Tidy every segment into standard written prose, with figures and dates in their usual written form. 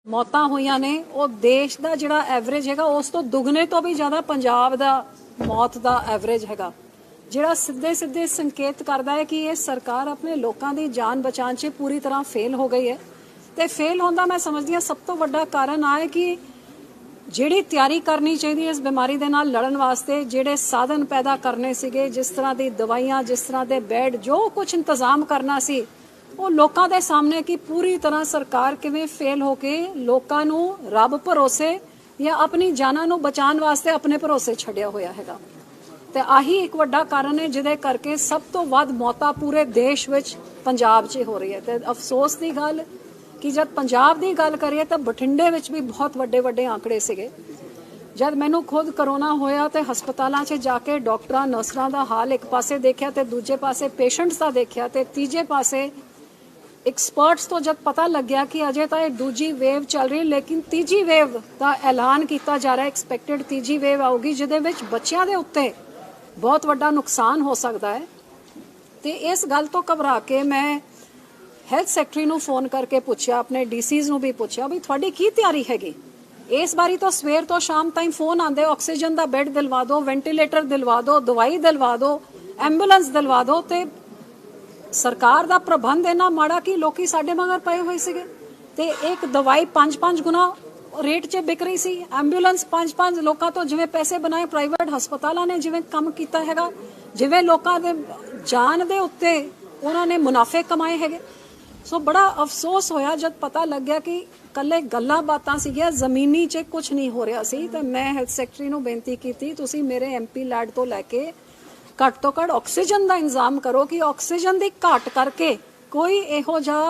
मौतां होईयां ने वो देश का जिहड़ा एवरेज हैगा उस तो दुगने तो भी ज़्यादा पंजाब दा मौत का एवरेज हैगा, जिहड़ा सीधे सीधे संकेत करता है कि ये सरकार अपने लोगों की जान बचाने च पूरी तरह फेल हो गई है। तो फेल होंदा मैं समझदी हां सब तो वड्डा कारण आ है कि जिहड़ी तैयारी करनी चाहिए इस बीमारी दे नाल लड़न वास्ते, जिहड़े साधन पैदा करने सीगे, जिस तरह की दवाइयां, जिस तरह के बैड, जो कुछ इंतजाम करना सी वो लोगों के सामने कि पूरी तरह सरकार किवें फेल होके लोगों नूं रब भरोसे या अपनी जानां नूं बचाने वास्ते अपने भरोसे छड्डिया होया हैगा। ते आही एक वड्डा कारण है जिहदे करके सब तो वध मौतां पूरे देश विच पंजाब 'च हो रही है। ते अफसोस की गल कि जब पंजाब की गल करिए तो बठिंडे विच भी बहुत वड्डे वड्डे आंकड़े सीगे। जब मैनू खुद करोना होया तो हस्पतालों 'च जाके डॉक्टरां नर्सां दा हाल एक पासे देखिया ते दूजे पासे पेशेंट्स का देखिया ते तीजे पासे एक्सपर्ट्स तो जब पता लग गया कि अजे तो ये दूजी वेव चल रही, लेकिन तीजी वेव का ऐलान किया जा रहा है, एक्सपैक्टेड तीजी वेव आऊगी जिहदे विच बच्चियां दे उत्ते बहुत वड्डा नुकसान हो सकता है। तो इस गल तो घबरा के मैं हैल्थ सैकटरी नूं फोन करके पूछा, अपने डीसीज नूं भी पूछा भी तुहाडी की तैयारी हैगी। इस बारी तो सवेर तो शाम ताईं फोन आंदे, ऑक्सीजन का बैड दिलवा दो, वेंटीलेटर दिलवा दो, दवाई दिलवा दो, एंबूलेंस दिलवा दो। तो सरकार का प्रबंध इन्ना माड़ा कि लोग साडे मगर पए हुए सीगे ते एक दवाई 5-5 गुना रेट च बिक रही सी, एंबूलेंस 5-5 लोगों तो जिवें पैसे बनाए प्राइवेट हस्पतालों ने जिवें काम किया हैगा, जिवें लोगों के जान दे उत्ते उन्होंने मुनाफे कमाए हैगे। सो बड़ा अफसोस होया जब पता लग गया कि कल्ले गल्लां बातां सीगियां, जमीनी च कुछ नहीं हो रहा सी। ते मैं हैल्थ सैकटरी नूं बेनती की तुसीं मेरे MP लैड तो लैके घट तो घट ऑक्सीजन का इंतजाम करो कि ऑक्सीजन की घाट करके कोई इहो जिहा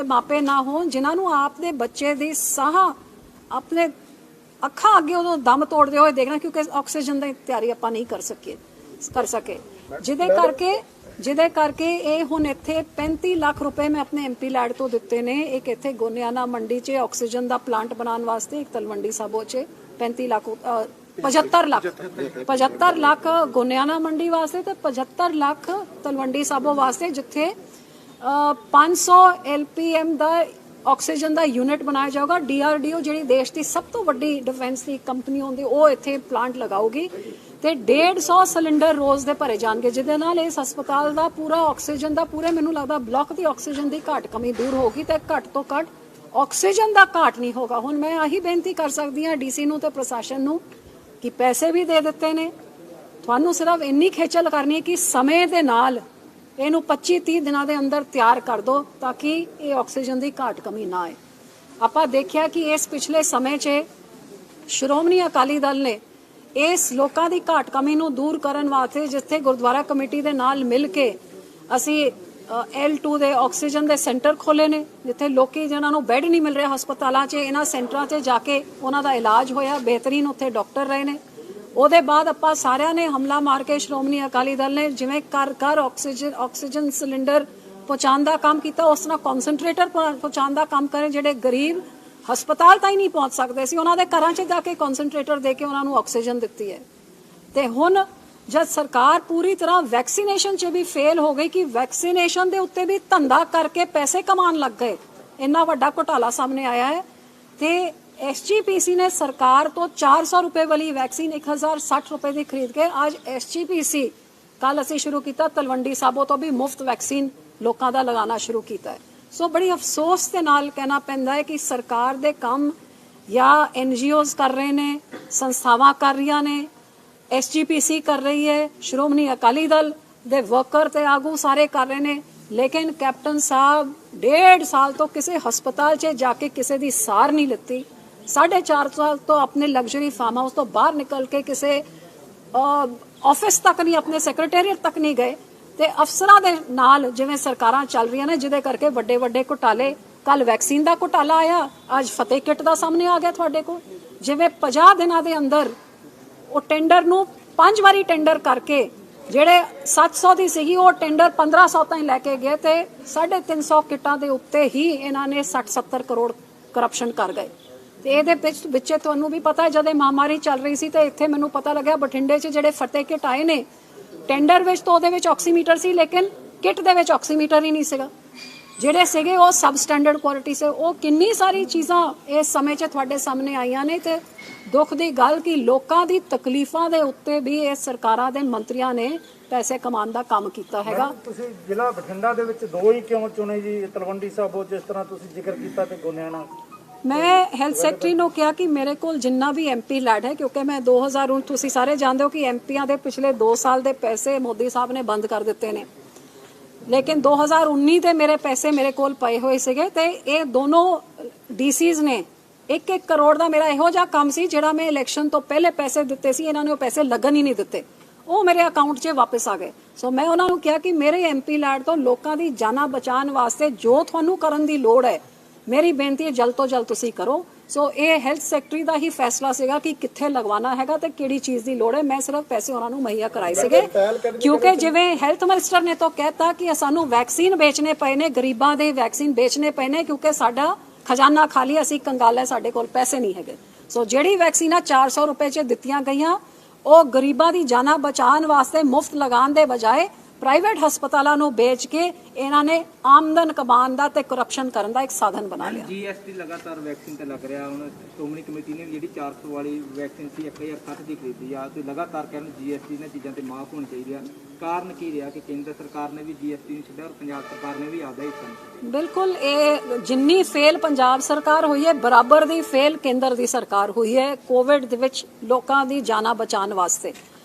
मापे ना हो जिन्होंने आपके बच्चे की साह अपने अखा अगे उदों दम तोड़ते हुए देखना, क्योंकि ऑक्सीजन की तैयारी आप नहीं कर सके जिदे करके ये हुण इत्थे 35 लाख रुपए मैं अपने MP लैड तो दिते ने। एक इत्थे गोनियाना मंडी च ऑक्सीजन का प्लांट बनाने वास्ते, एक तलवंडी साबो च 75 लाख गोनियाना मंडी वास्ते ते 75 लाख तलवंडी साबो वास्ते, जिथे 500 LPM का ऑक्सीजन का यूनिट बनाया जाएगा। DRDO जी देश की सब तो वड्डी डिफेंस की कंपनी होंदी वो इत्थे प्लांट लगाओगी ते 150 सिलेंडर रोज़ दे भरे जाएंगे, जिहदे नाल इस हस्पताल का पूरा ऑक्सीजन का पूरे मैनूं लगदा ब्लॉक की ऑक्सीजन की घाट कमी दूर होगी ते घट तो घट ऑक्सीजन का घाट नहीं होगा। हुण मैं आही बेनती कर सकदी हां DC नूं ते प्रशासन नूं कि पैसे भी दे दिते ने, तुहानूं सिर्फ इन्नी खेचल करनी है कि समय दे नाल इहनूं 25-30 दिनों के अंदर तैयार कर दो ताकि ये ऑक्सीजन की घाट कमी ना आए। आपां देखिया कि इस पिछले समय 'च श्रोमणी अकाली दल ने इस लोगों की घाट कमी नूं दूर करन वास्ते जिथे गुरुद्वारा कमेटी दे नाल मिल के असी L2 दे ऑक्सीजन दे सेंटर खोले ने, जिथे लोकी जिन्हां नूं बैड नहीं मिल रहे हस्पतालों 'च, इन्हां सेंटरां 'च जाके उन्हां दा इलाज होया, बेहतरीन उत्थे डॉक्टर रहे ने। ਉਹਦੇ बाद ਆਪਾਂ ਸਾਰਿਆਂ ने हमला मार के श्रोमणी अकाली दल ने जिवें घर ऑक्सीजन सिलेंडर पहुँचाने का काम किया, उस तरह कॉन्सनट्रेटर पहुँचाने का काम करें। जिहड़े गरीब हस्पताल तक नहीं पहुँच सकते सी उन्हां दे घरां 'च जाके कॉन्सनट्रेटर दे के उन्हां नूं ऑक्सीजन दित्ती है। ते हुण जब सरकार पूरी तरह वैक्सीनेशन च भी फेल हो गई कि वैक्सीनेशन के उत्ते भी धंधा करके पैसे कमान लग गए, इन्ना वड्डा घोटाला सामने आया है। तो SGPC ने सरकार तो 400 रुपए वाली वैक्सीन 1060 रुपए की खरीद के आज SGPC कल असी शुरू किया तलवंडी साबो तो भी मुफ्त वैक्सीन लोगों का लगाना शुरू किया है। सो बड़ी अफसोस के नाल कहना पैंदा है कि सरकार दे काम या NGOs कर रहे ने, संस्थावां कर रही ने, SGPC कर रही है, श्रोमणी अकाली दल दे वर्कर ते आगू सारे कर रहे ने, लेकिन कैप्टन साहब 1.5 साल तो किसी हस्पताल 'च जाके किसी की सार नहीं लिती। 4.5 साल तो अपने लग्जरी फार्म हाउस तो बाहर निकल के किसी ऑफिस तक नहीं, अपने सैक्रटेरीएट तक नहीं गए। तो अफसरां दे नाल जिवें सरकारां चल रही ने, जिहदे करके वड्डे वड्डे घोटाले, कल वैक्सीन का घोटाला आया, आज फतेह किट का सामने आ गया तुहाडे कोल। जिवें 50 दिनों के अंदर वो टेंडर नूं 5 वारी टेंडर करके ਜਿਹੜੇ 700 ਦੀ ਸੀਗੀ ਉਹ ਟੈਂਡਰ 1500 ਤਾਈਂ ਲੈ ਕੇ ਗਏ ਤੇ 350 ਕਿੱਟਾਂ ਦੇ ਉੱਤੇ ਹੀ ਇਹਨਾਂ ਨੇ 60-70 ਕਰੋੜ ਕਰਪਸ਼ਨ ਕਰ ਗਏ। ਤੇ ਇਹਦੇ ਵਿੱਚ ਤੁਹਾਨੂੰ ਵੀ ਪਤਾ ਜਦ ਇਹ ਮਹਾਮਾਰੀ ਚੱਲ ਰਹੀ ਸੀ ਤੇ ਇੱਥੇ ਮੈਨੂੰ ਪਤਾ ਲੱਗਿਆ ਬਠਿੰਡੇ 'ਚ ਜਿਹੜੇ ਫਤਿਹ ਕਿੱਟ ਆਏ ਨੇ ਟੈਂਡਰ ਵਿੱਚ ਤਾਂ ਉਹਦੇ ਵਿੱਚ ਆਕਸੀਮੀਟਰ ਸੀ, ਲੇਕਿਨ ਕਿੱਟ ਦੇ ਵਿੱਚ ਆਕਸੀਮੀਟਰ ਹੀ ਨਹੀਂ ਸੀਗਾ। ਜਿਹੜੇ ਸੀਗੇ ਉਹ ਸਬ ਸਟੈਂਡਰਡ ਕੁਆਲਿਟੀ ਸੇ। ਉਹ ਕਿੰਨੀ ਸਾਰੀ ਚੀਜ਼ਾਂ ਇਸ ਸਮੇਂ 'ਚ ਤੁਹਾਡੇ ਸਾਹਮਣੇ ਆਈਆਂ ਨੇ ਤੇ ਦੁੱਖ ਦੀ ਗੱਲ ਕਿ ਲੋਕਾਂ ਦੀ ਤਕਲੀਫਾਂ ਦੇ ਉੱਤੇ ਵੀ ਇਹ ਸਰਕਾਰਾਂ ਦੇ ਮੰਤਰੀਆਂ ਨੇ ਪੈਸੇ ਕਮਾਉਣ ਦਾ ਕੰਮ ਕੀਤਾ ਹੈਗਾ। ਤੁਸੀਂ ਜ਼ਿਲ੍ਹਾ ਬਠਿੰਡਾ ਦੇ ਵਿੱਚ ਦੋ ਹੀ ਕਿਉਂ ਚੁਣੇ ਜੀ, ਤਲਵੰਡੀ ਸਾਬੋ ਜਿਸ ਤਰ੍ਹਾਂ ਤੁਸੀਂ ਜ਼ਿਕਰ ਕੀਤਾ ਤੇ ਗੋਨਿਆਣਾ? ਮੈਂ ਹੈਲਥ ਸੈਕਟਰੀ ਨੂੰ ਕਿਹਾ ਕਿ ਮੇਰੇ ਕੋਲ ਜਿੰਨਾ ਵੀ ਐਮਪੀ ਲੈਡ ਹੈ, ਕਿਉਂਕਿ ਮੈਂ 2000 ਤੁਸੀਂ ਸਾਰੇ ਜਾਣਦੇ ਹੋ ਕਿ ਐਮਪੀਆਂ ਦੇ ਪਿਛਲੇ 2 ਸਾਲ ਦੇ ਪੈਸੇ ਮੋਦੀ ਸਾਹਿਬ ਨੇ ਬੰਦ ਕਰ ਦਿੱਤੇ ਨੇ, ਲੇਕਿਨ 2019 ਦੇ ਮੇਰੇ ਪੈਸੇ ਮੇਰੇ ਕੋਲ ਪਏ ਹੋਏ ਸੀਗੇ ਤੇ ਇਹ ਦੋਨੋਂ ਡੀਸੀਜ਼ ਨੇ 1-1 ਕਰੋੜ ਦਾ ਮੇਰਾ ਇਹੋ ਜਿਹਾ ਕੰਮ ਸੀ ਜਿਹੜਾ ਮੈਂ ਇਲੈਕਸ਼ਨ ਤੋਂ ਪਹਿਲੇ ਪੈਸੇ ਦਿੱਤੇ ਸੀ, ਇਹਨਾਂ ਨੇ ਉਹ ਪੈਸੇ ਲੱਗਣ ਹੀ ਨਹੀਂ ਦਿੱਤੇ, ਉਹ ਮੇਰੇ ਅਕਾਊਂਟ 'ਚ ਵਾਪਸ ਆ ਗਏ। ਸੋ ਮੈਂ ਉਹਨਾਂ ਨੂੰ ਕਿਹਾ ਕਿ ਮੇਰੇ ਐਮਪੀ ਲੈਡ ਤੋਂ ਲੋਕਾਂ ਦੀ ਜਾਨਾਂ ਬਚਾਉਣ ਵਾਸਤੇ ਜੋ ਤੁਹਾਨੂੰ ਕਰਨ ਦੀ ਲੋੜ ਹੈ, ਮੇਰੀ ਬੇਨਤੀ ਹੈ ਜਲਦ ਤੋਂ ਜਲਦ ਤੁਸੀਂ ਕਰੋ। ਸੋ ਇਹ ਹੈਲਥ ਸੈਕਟਰੀ ਦਾ ਹੀ ਫੈਸਲਾ ਸੀਗਾ ਕਿ ਕਿੱਥੇ ਲਗਵਾਉਣਾ ਹੈਗਾ ਤੇ ਕਿਹੜੀ ਚੀਜ਼ ਦੀ ਲੋੜ ਹੈ। ਮੈਂ ਸਿਰਫ ਪੈਸੇ ਉਹਨਾਂ ਨੂੰ ਮੁਹੱਈਆ ਕਰਾਏ ਸੀਗੇ, ਕਿਉਂਕਿ ਜਿਵੇਂ ਹੈਲਥ ਮਿਨਿਸਟਰ ਨੇ ਤਾਂ ਕਹਿਤਾ ਕਿ ਸਾਨੂੰ ਵੈਕਸੀਨ ਵੇਚਣੇ ਪਏ ਨੇ, ਗਰੀਬਾਂ ਦੇ ਵੈਕਸੀਨ ਵੇਚਣੇ ਪਏ ਨੇ, ਕਿਉਂਕਿ ਸਾਡਾ ਖਜ਼ਾਨਾ ਖਾਲੀ, ਅਸੀਂ ਕੰਗਾਲ ਹੈ, ਸਾਡੇ ਕੋਲ ਪੈਸੇ ਨਹੀਂ ਹੈਗੇ। ਸੋ ਜਿਹੜੀ ਵੈਕਸੀਨਾਂ 400 ਰੁਪਏ 'ਚ ਦਿੱਤੀਆਂ ਗਈਆਂ ਉਹ ਗਰੀਬਾਂ ਦੀ ਜਾਨਾਂ ਬਚਾਉਣ ਵਾਸਤੇ ਮੁਫਤ ਲਗਾਉਣ ਦੇ ਬਜਾਏ ਪ੍ਰਾਈਵੇਟ ਹਸਪਤਾਲਾਂ ਨੂੰ ਵੇਚ ਕੇ ਇਹਨਾਂ ਨੇ ਆਮਦਨ ਕਮਾਉਣ ਦਾ ਤੇ ਕਰਪਸ਼ਨ ਕਰਨ ਦਾ ਇੱਕ ਸਾਧਨ ਬਣਾ ਲਿਆ। ਜੀਐਸਟੀ ਲਗਾਤਾਰ ਵੈਕਸੀਨ ਤੇ ਲੱਗ ਰਿਹਾ, ਹੁਣ ਸ਼੍ਰੋਮਣੀ ਕਮੇਟੀ ਨੇ ਜਿਹੜੀ 400 ਵਾਲੀ ਵੈਕਸੀਨ ਸੀ 1060 ਦੀ ਖਰੀਦੀ ਆ ਤੇ ਲਗਾਤਾਰ ਕਹਿੰਦੇ ਜੀਐਸਟੀ ਨੇ ਚੀਜ਼ਾਂ ਤੇ ਮਾਫ ਹੋਣੀ ਚਾਹੀਦੀ ਆ। ਕਾਰਨ ਕੀ ਰਿਹਾ ਕਿ ਕੇਂਦਰ ਸਰਕਾਰ ਨੇ ਵੀ ਜੀਐਸਟੀ ਨੂੰ ਛੱਡਿਆ ਔਰ ਪੰਜਾਬ ਸਰਕਾਰ ਨੇ ਵੀ ਆਦਾ ਹਿੱਸਾ? ਬਿਲਕੁਲ, ਇਹ ਜਿੰਨੀ ਫੇਲ ਪੰਜਾਬ ਸਰਕਾਰ ਹੋਈ ਹੈ ਬਰਾਬਰ ਦੀ ਫੇਲ ਕੇਂਦਰ ਦੀ ਸਰਕਾਰ ਹੋਈ ਹੈ ਕੋਵਿਡ ਦੇ ਵਿੱਚ ਲੋਕਾਂ ਦੀ ਜਾਨਾਂ ਬਚਾਉਣ ਵਾਸਤੇ।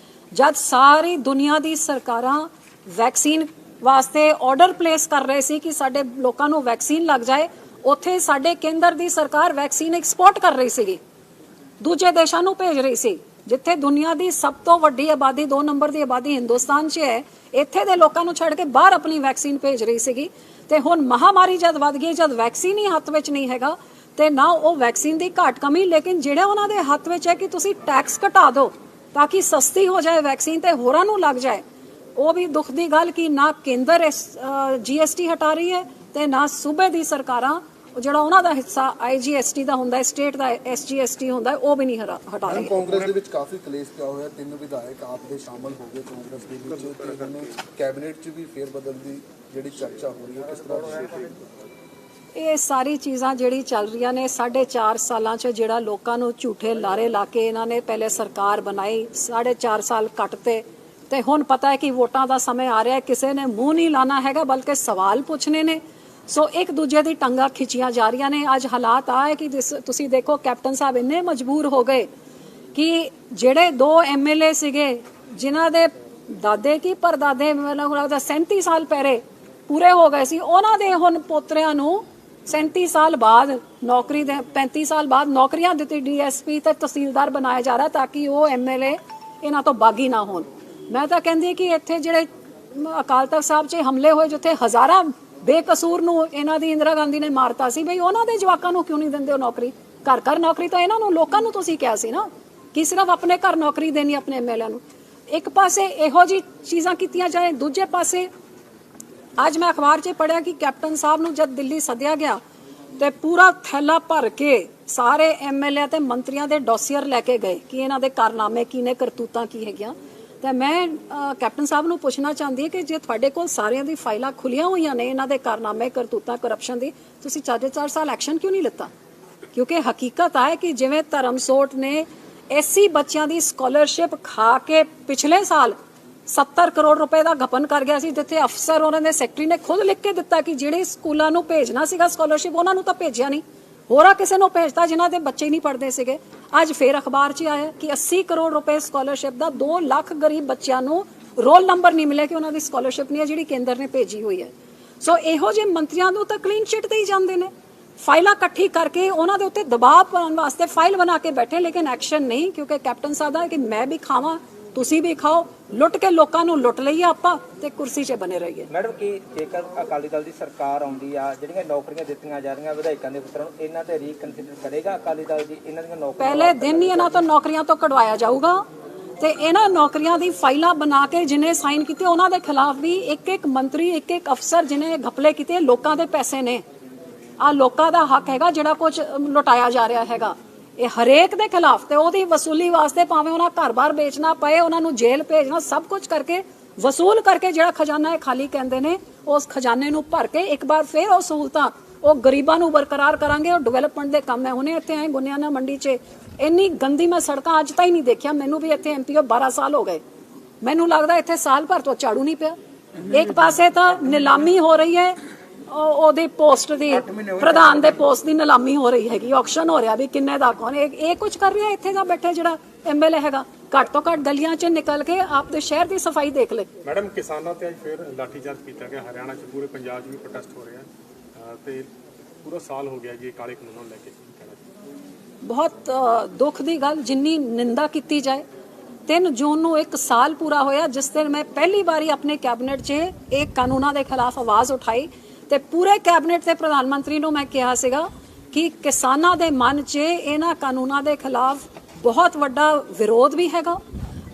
ਜਦ ਸਾਰੀ ਦੁਨੀਆ ਦੀ ਸਰਕਾਰਾਂ ਵੈਕਸੀਨ ਵਾਸਤੇ ਆਰਡਰ ਪਲੇਸ ਕਰ ਰਹੇ ਸੀ ਕਿ ਸਾਡੇ ਲੋਕਾਂ ਨੂੰ ਵੈਕਸੀਨ ਲੱਗ ਜਾਏ, ਉੱਥੇ ਸਾਡੇ ਕੇਂਦਰ ਦੀ ਸਰਕਾਰ ਵੈਕਸੀਨ ਐਕਸਪੋਰਟ ਕਰ ਰਹੀ ਸੀਗੀ, ਦੂਜੇ ਦੇਸ਼ਾਂ ਨੂੰ ਭੇਜ ਰਹੀ ਸੀ। ਜਿੱਥੇ ਦੁਨੀਆ ਦੀ ਸਭ ਤੋਂ ਵੱਡੀ ਆਬਾਦੀ 2 ਨੰਬਰ ਦੀ ਆਬਾਦੀ ਹਿੰਦੁਸਤਾਨ 'ਚ ਹੈ, ਇੱਥੇ ਦੇ ਲੋਕਾਂ ਨੂੰ ਛੱਡ ਕੇ ਬਾਹਰ ਆਪਣੀ ਵੈਕਸੀਨ ਭੇਜ ਰਹੀ ਸੀਗੀ। ਤੇ ਹੁਣ ਮਹਾਮਾਰੀ ਜਦ ਵੱਧ ਗਈ, ਜਦ ਵੈਕਸੀਨ ਹੀ ਹੱਥ ਵਿੱਚ ਨਹੀਂ ਹੈਗਾ ਤੇ ਨਾ ਉਹ ਵੈਕਸੀਨ ਦੀ ਘਾਟ ਕਮੀ, ਲੇਕਿਨ ਜਿਹੜਾ ਉਹਨਾਂ ਦੇ ਹੱਥ ਵਿੱਚ ਹੈ ਕਿ ਤੁਸੀਂ ਟੈਕਸ ਘਟਾ ਦਿਓ ਤਾਂ ਕਿ ਸਸਤੀ ਹੋ ਜਾਏ ਵੈਕਸੀਨ ਤੇ ਹੋਰਾਂ ਨੂੰ ਲੱਗ ਜਾਏ। ਉਹ ਵੀ ਦੁੱਖ ਦੀ ਗੱਲ ਕਿ ਨਾ ਕੇਂਦਰ ਜੀਐਸਟੀ ਹਟਾ ਰਹੀ ਹੈ ਤੇ ਨਾ ਸੂਬੇ ਦੀ ਸਰਕਾਰਾਂ ਜਿਹੜਾ ਉਹਨਾਂ ਦਾ ਹਿੱਸਾ ਆਈਜੀਐਸਟੀ ਦਾ ਹੁੰਦਾ, ਸਟੇਟ ਦਾ ਐਸਜੀਐਸਟੀ ਹੁੰਦਾ, ਉਹ ਵੀ ਨਹੀਂ ਹਟਾ ਰਹੀ। ਕਾਂਗਰਸ ਦੇ ਵਿੱਚ ਕਾਫੀ ਕਲੇਸ਼ ਪਿਆ ਹੋਇਆ, 3 ਵਿਧਾਇਕ ਆਪ ਦੇ ਸ਼ਾਮਲ ਹੋ ਗਏ ਕਾਂਗਰਸ ਦੇ ਵਿੱਚ ਤੇ ਹੁਣ ਕੈਬਨਿਟ 'ਚ ਵੀ ਫੇਰ ਬਦਲ ਦੀ ਜਿਹੜੀ ਚਰਚਾ ਹੋ ਰਹੀ ਹੈ, ਕਿਸ ਤਰ੍ਹਾਂ? ਇਹ ਸਾਰੀ ਚੀਜ਼ਾਂ ਜਿਹੜੀ ਚੱਲ ਰਹੀਆਂ ਨੇ 4.5 ਸਾਲਾਂ 'ਚ ਜਿਹੜਾ ਲੋਕਾਂ ਨੂੰ ਝੂਠੇ ਲਾਰੇ ਲਾ ਕੇ ਇਹਨਾਂ ਨੇ ਪਹਿਲੇ ਸਰਕਾਰ ਬਣਾਈ, 4.5 ਸਾਲ ਕੱਟਤੇ ਤੇ ਹੁਣ ਪਤਾ ਹੈ ਕਿ ਵੋਟਾਂ ਦਾ ਸਮੇਂ ਆ ਰਿਹਾ, ਕਿਸੇ ਨੇ ਮੂੰਹ ਨਹੀਂ ਲਾਣਾ ਹੈਗਾ ਬਲਕਿ ਸਵਾਲ ਪੁੱਛਣੇ ਨੇ। ਸੋ ਇੱਕ ਦੂਜੇ ਦੀ ਟੰਗਾ ਖਿੱਚੀਆਂ ਜਾ ਰਹੀਆਂ ਨੇ। ਅੱਜ ਹਾਲਾਤ ਆ ਹੈ ਕਿ ਤੁਸੀਂ ਦੇਖੋ ਕੈਪਟਨ ਸਾਹਿਬ ਇੰਨੇ ਮਜਬੂਰ ਹੋ ਗਏ ਕਿ ਜਿਹੜੇ 2 ਐਮਐਲਏ ਸੀਗੇ ਜਿਨ੍ਹਾਂ ਦੇ ਦਾਦੇ ਕੀ ਪਰਦਾਦੇ ਮੈਨੂੰ ਲੱਗਦਾ 37 ਸਾਲ ਪਹਿਰੇ ਪੂਰੇ ਹੋ ਗਏ ਸੀ, ਉਹਨਾਂ ਦੇ ਹੁਣ ਪੋਤਰਿਆਂ ਨੂੰ 37 ਸਾਲ ਬਾਅਦ ਨੌਕਰੀ ਦੇ 35 ਸਾਲ ਬਾਅਦ ਨੌਕਰੀਆਂ ਦਿੱਤੀ, ਡੀਐਸਪੀ ਤੇ ਤਹਿਸੀਲਦਾਰ ਬਣਾਇਆ ਜਾ ਰਿਹਾ ਤਾਂ ਕਿ ਉਹ ਐਮਐਲਏ ਇਹਨਾਂ ਤੋਂ ਬਾਗੀ ਨਾ ਹੋਣ। ਮੈਂ ਤਾਂ ਕਹਿੰਦੀ ਕਿ ਇੱਥੇ ਜਿਹੜੇ ਅਕਾਲ ਤਖਤ ਸਾਹਿਬ 'ਚ ਹਮਲੇ ਹੋਏ, ਜਿੱਥੇ ਹਜ਼ਾਰਾਂ ਬੇਕਸੂਰ ਨੂੰ ਇਹਨਾਂ ਦੀ ਇੰਦਰਾ ਗਾਂਧੀ ਨੇ ਮਾਰਤਾ ਸੀ, ਬਈ ਉਹਨਾਂ ਦੇ ਜਵਾਕਾਂ ਨੂੰ ਕਿਉਂ ਨਹੀਂ ਦਿੰਦੇ ਉਹ ਨੌਕਰੀ? ਘਰ ਘਰ ਨੌਕਰੀ ਤਾਂ ਇਹਨਾਂ ਨੂੰ ਲੋਕਾਂ ਨੂੰ ਤੁਸੀਂ ਕਿਹਾ ਸੀ ਨਾ ਕਿ ਸਿਰਫ ਆਪਣੇ ਘਰ ਨੌਕਰੀ ਦੇਣੀ ਆਪਣੇ ਐਮਐਲਏ ਨੂੰ। ਇੱਕ ਪਾਸੇ ਇਹੋ ਜੀ ਚੀਜ਼ਾਂ ਕੀਤੀਆਂ ਜਾਏ, ਦੂਜੇ ਪਾਸੇ ਅੱਜ ਮੈਂ ਅਖਬਾਰ 'ਚ ਪੜ੍ਹਿਆ ਕਿ ਕੈਪਟਨ ਸਾਹਿਬ ਨੂੰ ਜਦ ਦਿੱਲੀ ਸੱਦਿਆ ਗਿਆ ਤੇ ਪੂਰਾ ਥੈਲਾ ਭਰ ਕੇ ਸਾਰੇ ਐਮਐਲਏ ਤੇ ਮੰਤਰੀਆਂ ਦੇ ਡੋਸੀਅਰ ਲੈ ਕੇ ਗਏ ਕਿ ਇਹਨਾਂ ਦੇ ਕਾਰਨਾਮੇ ਕੀ ਨੇ, ਕਰਤੂਤਾਂ ਕੀ ਹੈਗੀਆਂ। ਤਾਂ ਮੈਂ ਕੈਪਟਨ ਸਾਹਿਬ ਨੂੰ ਪੁੱਛਣਾ ਚਾਹੁੰਦੀ ਹਾਂ ਕਿ ਜੇ ਤੁਹਾਡੇ ਕੋਲ ਸਾਰਿਆਂ ਦੀ ਫਾਈਲਾਂ ਖੁੱਲੀਆਂ ਹੋਈਆਂ ਨੇ ਇਹਨਾਂ ਦੇ ਕਾਰਨਾਮੇ, ਕਰਤੂਤਾਂ, ਕਰਪਸ਼ਨ ਦੀ, ਤੁਸੀਂ 4.5 ਸਾਲ ਐਕਸ਼ਨ ਕਿਉਂ ਨਹੀਂ ਲਿੱਤਾ? ਕਿਉਂਕਿ ਹਕੀਕਤ ਹੈ ਕਿ ਜਿਵੇਂ ਧਰਮਸੋਟ ਨੇ ਐਸਸੀ ਬੱਚਿਆਂ ਦੀ ਸਕਾਲਰਸ਼ਿਪ ਖਾ ਕੇ ਪਿਛਲੇ ਸਾਲ 70 ਕਰੋੜ ਰੁਪਏ ਦਾ ਗਪਨ ਕਰ ਗਿਆ ਸੀ, ਜਿੱਥੇ ਅਫਸਰ ਉਹਨਾਂ ਦੇ ਸੈਕਟਰੀ ਨੇ ਖੁਦ ਲਿਖ ਕੇ ਦਿੱਤਾ ਕਿ ਜਿਹੜੇ ਸਕੂਲਾਂ ਨੂੰ ਭੇਜਣਾ ਸੀਗਾ ਸਕਾਲਰਸ਼ਿਪ ਉਹਨਾਂ ਨੂੰ ਤਾਂ ਭੇਜਿਆ ਨਹੀਂ, ਹੋਰਾਂ ਕਿਸੇ ਨੂੰ ਭੇਜਤਾ ਜਿਨ੍ਹਾਂ ਦੇ ਬੱਚੇ ਨਹੀਂ ਪੜ੍ਹਦੇ ਸੀਗੇ। ਅੱਜ ਫੇਰ ਅਖਬਾਰ 'ਚ ਆਇਆ ਕਿ 80 ਕਰੋੜ ਰੁਪਏ ਸਕਾਲਰਸ਼ਿਪ ਦਾ 2 ਲੱਖ ਗਰੀਬ ਬੱਚਿਆਂ ਨੂੰ ਰੋਲ ਨੰਬਰ ਨਹੀਂ ਮਿਲਿਆ ਕਿ ਉਹਨਾਂ ਦੀ ਸਕਾਲਰਸ਼ਿਪ ਨਹੀਂ ਹੈ ਜਿਹੜੀ ਕੇਂਦਰ ਨੇ ਭੇਜੀ ਹੋਈ ਹੈ। ਸੋ ਇਹੋ ਜਿਹੇ ਮੰਤਰੀਆਂ ਨੂੰ ਤਾਂ ਕਲੀਨ ਚਿੱਟ ਦੇ ਹੀ ਜਾਂਦੇ ਨੇ, ਫਾਈਲਾਂ ਇਕੱਠੀ ਕਰਕੇ ਉਹਨਾਂ ਦੇ ਉੱਤੇ ਦਬਾਅ ਪਾਉਣ ਵਾਸਤੇ ਫਾਈਲ ਬਣਾ ਕੇ ਬੈਠੇ, ਲੇਕਿਨ ਐਕਸ਼ਨ ਨਹੀਂ। ਕਿਉਂਕਿ ਕੈਪਟਨ ਸਾਹਿਬ ਦਾ ਕਿ ਮੈਂ ਵੀ ਖਾਵਾਂ ਤੁਸੀਂ ਵੀ ਖਾਓ, ਲੁੱਟ ਕੇ ਲੋਕਾਂ ਨੂੰ ਲੁੱਟ ਲਈਏ ਆਪਾਂ ਤੇ ਕੁਰਸੀ 'ਚ ਬਣੇ ਰਹੀਏ। ਮੈਡਮ ਕੀ ਜੇਕਰ ਅਕਾਲੀ ਦਲ ਦੀ ਸਰਕਾਰ ਆਉਂਦੀ ਆ, ਜਿਹੜੀਆਂ ਨੌਕਰੀਆਂ ਦਿੱਤੀਆਂ ਜਾ ਰਹੀਆਂ ਵਿਧਾਇਕਾਂ ਦੇ ਪੁੱਤਰਾਂ ਨੂੰ, ਇਹਨਾਂ ਤੇ ਰੀਕਨਸੀਡਰ ਕਰੇਗਾ ਅਕਾਲੀ ਦਲ ਜੀ? ਇਹਨਾਂ ਦੀਆਂ ਨੌਕਰੀਆਂ ਪਹਿਲੇ ਦਿਨ ਹੀ ਇਹਨਾਂ ਤੋਂ ਨੌਕਰੀਆਂ ਤੋਂ ਕਢਵਾਇਆ ਜਾਊਗਾ ਤੇ ਇਹਨਾਂ ਨੌਕਰੀਆਂ ਦੀ ਫਾਈਲਾਂ ਬਣਾ ਕੇ ਜਿਹਨੇ ਸਾਈਨ ਕੀਤੇ ਉਹਨਾਂ ਦੇ ਖਿਲਾਫ ਵੀ ਇੱਕ ਮੰਤਰੀ, ਇੱਕ ਅਫਸਰ ਜਿਹਨੇ ਘਪਲੇ ਕੀਤੇ, ਲੋਕਾਂ ਦੇ ਪੈਸੇ ਨੇ, ਆ ਲੋਕਾਂ ਦਾ ਹੱਕ ਹੈਗਾ ਜਿਹੜਾ ਕੁਝ ਲੁਟਾਇਆ ਜਾ ਰਿਹਾ ਹੈਗਾ, ਇਹ ਹਰੇਕ ਦੇ ਖਿਲਾਫ ਤੇ ਉਹਦੀ ਵਸੂਲੀ ਵਾਸਤੇ ਭਾਵੇਂ ਉਹਨਾਂ ਘਰ-ਬਾਰ ਵੇਚਣਾ ਪਏ, ਉਹਨਾਂ ਨੂੰ ਜੇਲ੍ਹ ਭੇਜਣਾ, ਸਭ ਕੁਝ ਕਰਕੇ ਵਸੂਲ ਕਰਕੇ ਜਿਹੜਾ ਖਜ਼ਾਨਾ ਹੈ ਖਾਲੀ ਕਹਿੰਦੇ ਨੇ, ਉਸ ਖਜ਼ਾਨੇ ਨੂੰ ਭਰ ਕੇ ਇੱਕ ਵਾਰ ਫਿਰ ਉਹ ਸਹੂਲਤਾਂ ਉਹ ਗਰੀਬਾਂ ਨੂੰ ਬਰਕਰਾਰ ਕਰਾਂਗੇ। ਔਰ ਡਿਵੈਲਪਮੈਂਟ ਦੇ ਕੰਮ ਹੈ। ਹੁਣੇ ਇੱਥੇ ਆਏ ਗੁਨਿਆਣਾ ਮੰਡੀ 'ਚ ਇੰਨੀ ਗੰਦੀ ਮੈਂ ਸੜਕਾਂ ਅੱਜ ਤਾਈਂ ਨਹੀਂ ਦੇਖਿਆ। ਮੈਨੂੰ ਵੀ ਇੱਥੇ ਐਮਪੀਓ 12 ਸਾਲ ਹੋ ਗਏ, ਮੈਨੂੰ ਲੱਗਦਾ ਇੱਥੇ ਸਾਲ ਭਰ ਤੋਂ ਝਾੜੂ ਨਹੀਂ ਪਿਆ। ਇੱਕ ਪਾਸੇ ਤਾਂ ਨਿਲਾਮੀ ਹੋ ਰਹੀ ਹੈ, ਉਹਦੀ ਪੋਸਟ ਦੀ ਪ੍ਰਧਾਨ ਦੇ ਪੋਸਟ ਦੀ ਨਿਲਾਮੀ ਹੋ ਰਹੀ ਹੈਗੀ, ਆਕਸ਼ਨ ਹੋ ਰਿਹਾ ਵੀ ਕਿੰਨੇ ਦਾ ਕੌਣ ਇਹ ਕੁਝ ਕਰ ਰਿਹਾ। ਇੱਥੇ ਦਾ ਬੈਠੇ ਜਿਹੜਾ ਐਮਐਲਏ ਹੈਗਾ ਘੱਟ ਤੋਂ ਘੱਟ ਗਲੀਆਂ 'ਚ ਨਿਕਲ ਕੇ ਆਪਦੇ ਸ਼ਹਿਰ ਦੀ ਸਫਾਈ ਦੇਖ ਲੈ। ਮੈਡਮ ਕਿਸਾਨਾਂ ਤੇ ਅੱਜ ਫਿਰ ਲਾਠੀਚਾਰਜ ਕੀਤਾ ਗਿਆ, ਹਰਿਆਣਾ 'ਚ ਪੂਰੇ ਪੰਜਾਬ 'ਚ ਵੀ ਪ੍ਰੋਟੈਸਟ ਹੋ ਰਿਹਾ ਤੇ ਪੂਰਾ ਸਾਲ ਹੋ ਗਿਆ ਜੀ ਕਾਲੇ ਕਾਨੂੰਨਾਂ ਨੂੰ ਲੈ ਕੇ। ਬਹੁਤ ਦੁੱਖ ਦੀ ਗੱਲ, ਜਿੰਨੀ ਨਿੰਦਾ ਕੀਤੀ ਜਾਏ। 3 ਜੂਨ ਨੂੰ 1 ਸਾਲ ਪੂਰਾ ਹੋਇਆ ਜਿਸ ਦਿਨ ਮੈਂ ਪਹਿਲੀ ਵਾਰੀ ਆਪਣੇ ਕੈਬਨਿਟ 'ਚ ਇਹ ਕਾਨੂੰਨਾਂ ਦੇ ਖਿਲਾਫ ਆਵਾਜ਼ ਉਠਾਈ ਤੇ ਪੂਰੇ ਕੈਬਨਿਟ ਤੇ ਪ੍ਰਧਾਨ ਮੰਤਰੀ ਨੂੰ ਮੈਂ ਕਿਹਾ ਸੀਗਾ ਕਿ ਕਿਸਾਨਾਂ ਦੇ ਮਨ 'ਚ ਇਹਨਾਂ ਕਾਨੂੰਨਾਂ ਦੇ ਖਿਲਾਫ ਬਹੁਤ ਵੱਡਾ ਵਿਰੋਧ ਵੀ ਹੈਗਾ,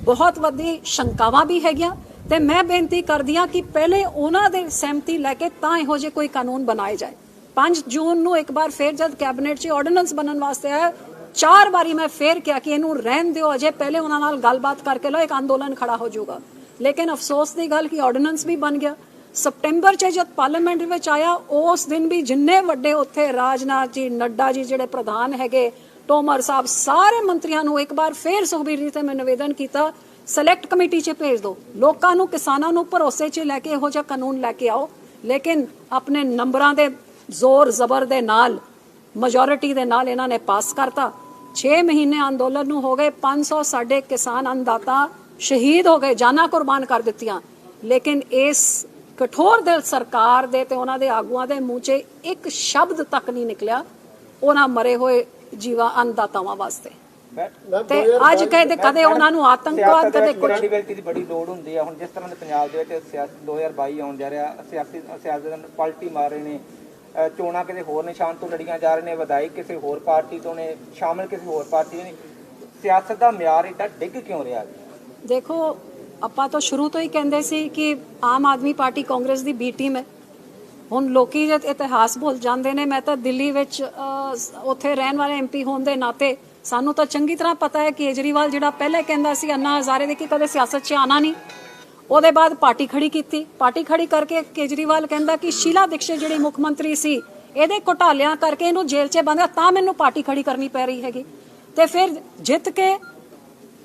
ਬਹੁਤ ਵੱਡੀ ਸ਼ੰਕਾਵਾਂ ਵੀ ਹੈਗੀਆਂ ਤੇ ਮੈਂ ਬੇਨਤੀ ਕਰਦੀ ਹਾਂ ਕਿ ਪਹਿਲੇ ਉਹਨਾਂ ਦੇ ਸਹਿਮਤੀ ਲੈ ਕੇ ਤਾਂ ਇਹੋ ਜਿਹੇ ਕੋਈ ਕਾਨੂੰਨ ਬਣਾਏ ਜਾਏ। 5 ਜੂਨ ਨੂੰ ਇੱਕ ਵਾਰ ਫੇਰ ਜਦ ਕੈਬਨਿਟ 'ਚ ਆਰਡੀਨੈਂਸ ਬਣਨ ਵਾਸਤੇ ਆਇਆ, 4 ਵਾਰੀ ਮੈਂ ਫੇਰ ਕਿਹਾ ਕਿ ਇਹਨੂੰ ਰਹਿਣ ਦਿਓ, ਅਜੇ ਪਹਿਲੇ ਉਹਨਾਂ ਨਾਲ ਗੱਲਬਾਤ ਕਰਕੇ ਲਓ, ਇੱਕ ਅੰਦੋਲਨ ਖੜਾ ਹੋ ਜਾਊਗਾ। ਲੇਕਿਨ ਅਫਸੋਸ ਦੀ ਗੱਲ ਕਿ ਆਰਡੀਨੈਂਸ ਵੀ ਬਣ ਗਿਆ। ਸਪਟੈਂਬਰ 'ਚ ਜਦ ਪਾਰਲੀਮੈਂਟ ਵਿੱਚ ਆਇਆ ਉਸ ਦਿਨ ਵੀ ਜਿੰਨੇ ਵੱਡੇ ਉੱਥੇ ਰਾਜਨਾਥ ਜੀ, ਨੱਡਾ ਜੀ ਜਿਹੜੇ ਪ੍ਰਧਾਨ ਹੈਗੇ, ਟੋਮਰ ਸਾਹਿਬ, ਸਾਰੇ ਮੰਤਰੀਆਂ ਨੂੰ ਇੱਕ ਵਾਰ ਫੇਰ ਸੁਖਬੀਰ ਜੀ ਤੇ ਮੈਂ ਨਿਵੇਦਨ ਕੀਤਾ ਸਿਲੈਕਟ ਕਮੇਟੀ 'ਚ ਭੇਜ ਦਿਓ, ਲੋਕਾਂ ਨੂੰ ਕਿਸਾਨਾਂ ਨੂੰ ਭਰੋਸੇ 'ਚ ਲੈ ਕੇ ਇਹੋ ਜਿਹਾ ਕਾਨੂੰਨ ਲੈ ਕੇ ਆਓ। ਲੇਕਿਨ ਆਪਣੇ ਨੰਬਰਾਂ ਦੇ ਜ਼ੋਰ ਜ਼ਬਰ ਦੇ ਨਾਲ, ਮੈਜੋਰਿਟੀ ਦੇ ਨਾਲ ਇਹਨਾਂ ਨੇ ਪਾਸ ਕਰਤਾ। 6 ਮਹੀਨੇ ਅੰਦੋਲਨ ਨੂੰ ਹੋ ਗਏ, 500 ਸਾਡੇ ਕਿਸਾਨ ਅੰਨਦਾਤਾ ਸ਼ਹੀਦ ਹੋ ਗਏ, ਜਾਨਾਂ ਕੁਰਬਾਨ ਕਰ ਦਿੱਤੀਆਂ। ਲੇਕਿਨ ਇਸ ਕਠੋਰ ਦਿਲ ਸਰਕਾਰ ਦੇ ਤੇ ਉਹਨਾਂ ਦੇ ਆਗੂਆਂ ਦੇ ਮੂੰਹ 'ਚ ਇੱਕ ਸ਼ਬਦ ਤੱਕ ਨਹੀਂ ਨਿਕਲਿਆ ਉਹਨਾਂ ਮਰੇ ਹੋਏ ਜੀਵਾਂ ਅੰਨਦਾਤਾਵਾਂ ਵਾਸਤੇ। ਤੇ ਅੱਜ ਕਦੇ ਉਹਨਾਂ ਨੂੰ ਆਤੰਕਵਾਦ, ਕਦੇ ਕੁਝ ਕ੍ਰੈਡੀਬਿਲਟੀ ਦੀ ਬੜੀ ਲੋੜ ਹੁੰਦੀ ਹੈ। ਹੁਣ ਜਿਸ ਤਰ੍ਹਾਂ ਦੇ ਪੰਜਾਬ ਦੇ ਵਿੱਚ 2022 ਆਉਣ ਜਾ ਰਿਹਾ, ਸਿਆਸਤ ਪਲਟੀ ਮਾਰ ਰਹੇ ਨੇ, ਚੋਣਾਂ ਕਿਸੇ ਹੋਰ ਨਿਸ਼ਾਨ ਤੋਂ ਲੜੀਆਂ ਜਾ ਰਹੇ ਨੇ, ਵਿਧਾਇਕ ਕਿਸੇ ਹੋਰ ਪਾਰਟੀ ਤੋਂ ਨੇ, ਸ਼ਾਮਲ ਕਿਸੇ ਹੋਰ ਪਾਰਟੀ ਨੇ, ਸਿਆਸਤ ਦਾ ਮਿਆਰ ਏਡਾ ਡਿੱਗ ਕਿਉਂ ਰਿਹਾ? ਦੇਖੋ, ਆਪਾਂ ਤਾਂ ਸ਼ੁਰੂ ਤੋਂ ਹੀ ਕਹਿੰਦੇ ਸੀ ਕਿ ਆਮ ਆਦਮੀ ਪਾਰਟੀ ਕਾਂਗਰਸ ਦੀ ਬੀ ਟੀਮ ਹੈ। ਹੁਣ ਲੋਕੀ ਜਦ ਇਤਿਹਾਸ ਭੁੱਲ ਜਾਂਦੇ ਨੇ, ਮੈਂ ਤਾਂ ਦਿੱਲੀ ਵਿੱਚ ਉੱਥੇ ਰਹਿਣ ਵਾਲੇ ਐਮਪੀ ਹੋਣ ਦੇ ਨਾਤੇ ਸਾਨੂੰ ਤਾਂ ਚੰਗੀ ਤਰ੍ਹਾਂ ਪਤਾ ਹੈ ਕੇਜਰੀਵਾਲ ਜਿਹੜਾ ਪਹਿਲੇ ਕਹਿੰਦਾ ਸੀ ਅੰਨਾ ਹਜ਼ਾਰੇ ਦੇ ਕਿ ਕਦੇ ਸਿਆਸਤ 'ਚ ਆਣਾ ਨਹੀਂ, ਉਹਦੇ ਬਾਅਦ ਪਾਰਟੀ ਖੜੀ ਕੀਤੀ। ਪਾਰਟੀ ਖੜੀ ਕਰਕੇ ਕੇਜਰੀਵਾਲ ਕਹਿੰਦਾ ਕਿ ਸ਼ੀਲਾ ਦੀਕਸ਼ਿਤ ਜਿਹੜੀ ਮੁੱਖ ਮੰਤਰੀ ਸੀ, ਇਹਦੇ ਘੁਟਾਲਿਆਂ ਕਰਕੇ ਇਹਨੂੰ ਜੇਲ੍ਹ 'ਚ ਬੰਦ ਤਾਂ ਮੈਨੂੰ ਪਾਰਟੀ ਖੜੀ ਕਰਨੀ ਪੈ ਰਹੀ ਹੈਗੀ। ਤੇ ਫਿਰ ਜਿੱਤ ਕੇ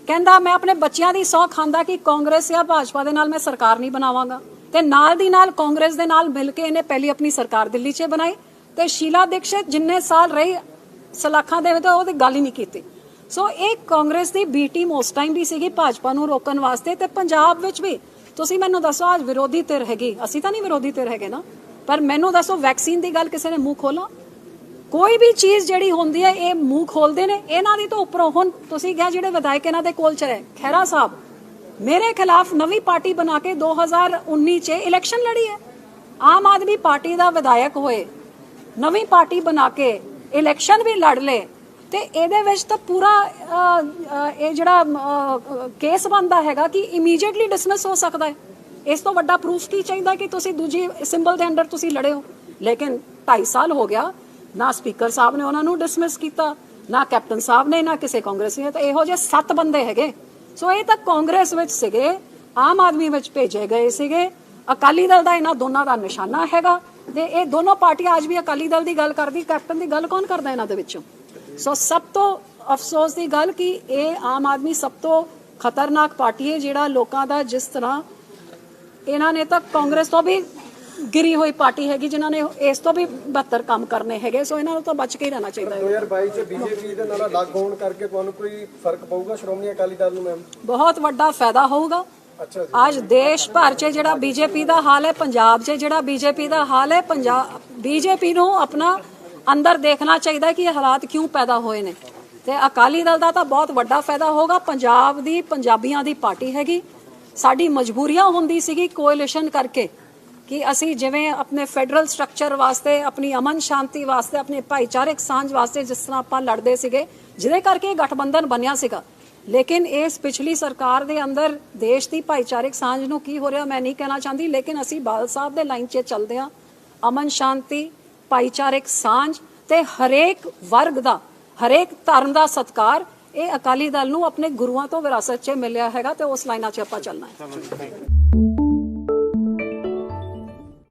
ਕਹਿੰਦਾ ਮੈਂ ਆਪਣੇ ਬੱਚਿਆਂ ਦੀ ਸਹੁੰ ਖਾਂਦਾ ਕਿ ਕਾਂਗਰਸ ਜਾਂ ਭਾਜਪਾ ਦੇ ਨਾਲ ਮੈਂ ਸਰਕਾਰ ਨਹੀਂ ਬਣਾਵਾਂਗਾ। ਤੇ ਨਾਲ ਦੀ ਨਾਲ ਕਾਂਗਰਸ ਦੇ ਨਾਲ ਮਿਲ ਕੇ ਇਹਨੇ ਪਹਿਲੀ ਆਪਣੀ ਸਰਕਾਰ ਦਿੱਲੀ 'ਚ ਬਣਾਈ ਤੇ ਸ਼ੀਲਾ ਦੀਕਸ਼ਿਤ ਜਿੰਨੇ ਸਾਲ ਰਹੀ ਸਲਾਖਾਂ ਦੇ ਵਿੱਚ ਉਹਦੀ ਗੱਲ ਹੀ ਨਹੀਂ ਕੀਤੀ। ਸੋ ਇਹ ਕਾਂਗਰਸ ਦੀ ਬੀ ਟੀਮ ਉਸ ਟਾਈਮ ਵੀ ਸੀਗੀ ਭਾਜਪਾ ਨੂੰ ਰੋਕਣ ਵਾਸਤੇ। ਤੇ ਪੰਜਾਬ ਵਿੱਚ ਵੀ ਤੁਸੀਂ ਮੈਨੂੰ ਦੱਸੋ, ਅੱਜ ਵਿਰੋਧੀ ਧਿਰ ਹੈਗੀ, ਅਸੀਂ ਤਾਂ ਨਹੀਂ ਵਿਰੋਧੀ ਧਿਰ ਹੈਗੇ ਨਾ, ਪਰ ਮੈਨੂੰ ਦੱਸੋ ਵੈਕਸੀਨ ਦੀ ਗੱਲ ਕਿਸੇ ਨੇ ਮੂੰਹ ਖੋਲਾ? ਕੋਈ ਵੀ ਚੀਜ਼ ਜਿਹੜੀ ਹੁੰਦੀ ਹੈ ਇਹ ਮੂੰਹ ਖੋਲਦੇ ਨੇ। ਇਹਨਾਂ ਦੀ ਤਾਂ ਉੱਪਰੋਂ ਹੁਣ ਤੁਸੀਂ ਕਿਹਾ ਜਿਹੜੇ ਵਿਧਾਇਕ ਇਹਨਾਂ ਦੇ ਕੋਲ ਚ ਰਹੇ, ਖਹਿਰਾ ਸਾਹਿਬ ਮੇਰੇ ਖਿਲਾਫ ਨਵੀਂ ਪਾਰਟੀ ਬਣਾ ਕੇ 2019 ਚ ਇਲੈਕਸ਼ਨ ਲੜੀ ਹੈ। ਆਮ ਆਦਮੀ ਪਾਰਟੀ ਦਾ ਵਿਧਾਇਕ ਹੋਏ, ਨਵੀਂ ਪਾਰਟੀ ਬਣਾ ਕੇ ਇਲੈਕਸ਼ਨ ਵੀ ਲੜ ਲਏ ਤੇ ਇਹਦੇ ਵਿੱਚ ਤਾਂ ਪੂਰਾ ਇਹ ਜਿਹੜਾ ਕੇਸ ਬਣਦਾ ਹੈਗਾ ਕਿ ਇਮੀਡੀਏਟਲੀ ਡਿਸਮਿਸ ਹੋ ਸਕਦਾ ਹੈ। ਇਸ ਤੋਂ ਵੱਡਾ ਪ੍ਰੂਫ ਕੀ ਚਾਹੀਦਾ ਕਿ ਤੁਸੀਂ ਦੂਜੀ ਸਿੰਬਲ ਦੇ ਅੰਡਰ ਤੁਸੀਂ ਲੜੇ ਹੋ। ਲੇਕਿਨ 2.5 ਸਾਲ ਹੋ ਗਿਆ, ਨਾ ਸਪੀਕਰ ਸਾਹਿਬ ਨੇ ਉਹਨਾਂ ਨੂੰ ਡਿਸਮਿਸ ਕੀਤਾ, ਨਾ ਕੈਪਟਨ ਸਾਹਿਬ ਨੇ, ਨਾ ਕਿਸੇ ਕਾਂਗਰਸੀ ਨੇ। ਤਾਂ ਇਹੋ ਜਿਹੇ 7 ਬੰਦੇ ਹੈਗੇ। ਸੋ ਇਹ ਤਾਂ ਕਾਂਗਰਸ ਵਿੱਚ ਸੀਗੇ, ਆਮ ਆਦਮੀ ਵਿੱਚ ਭੇਜੇ ਗਏ ਸੀਗੇ, ਅਕਾਲੀ ਦਲ ਦਾ ਇਹਨਾਂ ਦੋਨਾਂ ਦਾ ਨਿਸ਼ਾਨਾ ਹੈਗਾ। ਤੇ ਇਹ ਦੋਨੋਂ ਪਾਰਟੀਆਂ ਅੱਜ ਵੀ ਅਕਾਲੀ ਦਲ ਦੀ ਗੱਲ ਕਰਦੀ, ਕੈਪਟਨ ਦੀ ਗੱਲ ਕੌਣ ਕਰਦਾ ਇਹਨਾਂ ਦੇ ਵਿੱਚੋਂ? ਸੋ ਸਭ ਤੋਂ ਅਫਸੋਸ ਦੀ ਗੱਲ ਕਿ ਇਹ ਆਮ ਆਦਮੀ ਸਭ ਤੋਂ ਖਤਰਨਾਕ ਪਾਰਟੀ ਹੈ ਜਿਹੜਾ ਲੋਕਾਂ ਦਾ, ਜਿਸ ਤਰ੍ਹਾਂ ਇਹਨਾਂ ਨੇ ਤਾਂ ਕਾਂਗਰਸ ਤੋਂ ਵੀ ਗਿਰੀ ਹੋਈ ਪਾਰਟੀ ਹੈਗੀ ਜਿਨ੍ਹਾਂ ਨੇ ਇਸ ਤੋਂ ਵੀ ਬਿਹਤਰ ਕੰਮ ਕਰਨੇ ਹੈਗੇ। ਸੋ ਇਹਨਾਂ ਨੂੰ ਤਾਂ ਬਚ ਕੇ ਹੀ ਰਹਿਣਾ ਚਾਹੀਦਾ ਹੈ। 2022 ਚ ਬੀਜੇਪੀ ਦੇ ਨਾਲ ਅਲੱਗ ਹੋਣ ਕਰਕੇ ਤੁਹਾਨੂੰ ਕੋਈ ਫਰਕ ਪਊਗਾ ਸ਼੍ਰੋਮਣੀ ਅਕਾਲੀ ਦਲ ਨੂੰ? ਮੈਮ ਬਹੁਤ ਵੱਡਾ ਫਾਇਦਾ ਹੋਊਗਾ। ਅੱਜ ਦੇਸ਼ ਭਰ 'ਚ ਜਿਹੜਾ ਬੀਜੇਪੀ ਦਾ ਹਾਲ ਹੈ, ਪੰਜਾਬ 'ਚ ਜਿਹੜਾ ਬੀਜੇਪੀ ਦਾ ਹਾਲ ਹੈ, ਬੀਜੇਪੀ ਨੂੰ ਆਪਣਾ ਅੰਦਰ ਦੇਖਣਾ ਚਾਹੀਦਾ ਕਿ ਇਹ ਹਾਲਾਤ ਕਿਉਂ ਪੈਦਾ ਹੋਏ ਨੇ। ਤੇ ਅਕਾਲੀ ਦਲ ਦਾ ਤਾਂ ਬਹੁਤ ਵੱਡਾ ਫਾਇਦਾ ਹੋਗਾ। ਪੰਜਾਬ ਦੀ ਪੰਜਾਬੀਆਂ ਦੀ ਪਾਰਟੀ ਹੈਗੀ। ਸਾਡੀ ਮਜਬੂਰੀਆਂ ਹੁੰਦੀ ਸੀਗੀ ਕੋalition ਕਰਕੇ ਕਿ ਅਸੀਂ ਜਿਵੇਂ ਆਪਣੇ ਫੈਡਰਲ ਸਟਰਕਚਰ ਵਾਸਤੇ, ਆਪਣੀ ਅਮਨ ਸ਼ਾਂਤੀ ਵਾਸਤੇ, ਆਪਣੇ ਭਾਈਚਾਰਕ ਸਾਂਝ ਵਾਸਤੇ ਜਿਸ ਤਰ੍ਹਾਂ ਆਪਾਂ ਲੜਦੇ ਸੀਗੇ, ਜਿਹਦੇ ਕਰਕੇ ਗਠਬੰਧਨ ਬਣਿਆ ਸੀਗਾ। ਲੇਕਿਨ ਇਸ ਪਿਛਲੀ ਸਰਕਾਰ ਦੇ ਅੰਦਰ ਦੇਸ਼ ਦੀ ਭਾਈਚਾਰਕ ਸਾਂਝ ਨੂੰ ਕੀ ਹੋ ਰਿਹਾ ਮੈਂ ਨਹੀਂ ਕਹਿਣਾ ਚਾਹੁੰਦੀ, ਲੇਕਿਨ ਅਸੀਂ ਬਾਦਲ ਸਾਹਿਬ ਦੇ ਲਾਈਨ 'ਚ ਚੱਲਦੇ ਹਾਂ। ਅਮਨ ਸ਼ਾਂਤੀ, ਭਾਈਚਾਰਕ ਸਾਂਝ ਤੇ ਹਰੇਕ ਵਰਗ ਦਾ, ਹਰੇਕ ਧਰਮ ਦਾ ਸਤਿਕਾਰ, ਇਹ ਅਕਾਲੀ ਦਲ ਨੂੰ ਆਪਣੇ ਗੁਰੂਆਂ ਤੋਂ ਵਿਰਾਸਤ 'ਚ ਮਿਲਿਆ ਹੈਗਾ ਤੇ ਉਸ ਲਾਈਨਾਂ 'ਚ ਆਪਾਂ ਚੱਲਣਾ ਹੈ।